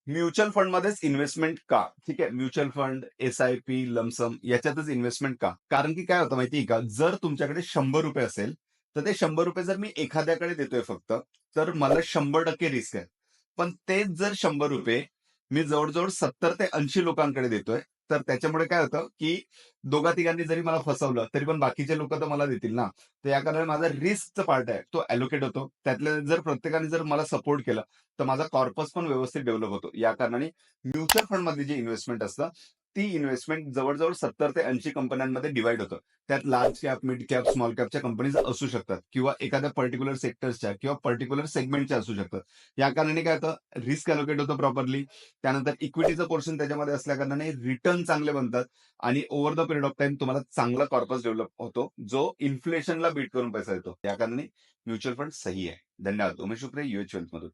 Mutual फंडमध्येच investment का? ठीक आहे. म्युच्युअल फंड, एस-आय-पी, लमसम याच्यातच इन्व्हेस्टमेंट का? कारण की काय होतं माहिती का? जर तुमच्याकडे ₹100 असेल, तर ते ₹100 जर मी एखाद्याकडे देतोय फक्त, तर मला 100% रिस्क आहे. पण तेच जर ₹100 मी जवळ-जवळ 70 ते 80 लोकांकडे देतोय, तर त्याच्यामुळे काय होतं, की दोघा-तिघांनी जरी मला फसवलं, तरी पण बाकीचे लोकं तर मला देतील ना. तर या कारणाने माझा रिस्कचा पार्ट आहे, तो अलोकेट होतो. त्यातल्या जर प्रत्येकाने जर मला सपोर्ट केला, तर माझा कॉर्पस पण व्यवस्थित डेव्हलप होतो. या कारणाने म्युच्युअल फंडमधली जी इन्व्हेस्टमेंट असतं, ती इन्व्हेस्टमेंट जवळ-जवळ 70 ते 80 कंपन्यांमध्ये डिव्हाईड होतं. त्यात large cap, mid cap, small कॅपच्या कंपनीज असू शकतात किंवा एखाद्या पर्टिक्युलर सेक्टर्सच्या किंवा पर्टिक्युलर सेगमेंटच्या असू शकतात. या कारणाने काय होतं, रिस्क अलोकेट होतं प्रॉपरली. त्यानंतर इक्विटीचं पोर्शन त्याच्यामध्ये असल्या कारणाने रिटर्न चांगले बनतात आणि over the period of time तुम्हाला चांगला कॉर्पस डेव्हलप होतो, जो इन्फ्लेशनला बीट करून पैसा येतो. या कारणाने म्युच्युअल फंड सही आहे. धन्यवाद. उमेश उपरे, यूएच वेल्थ मधून.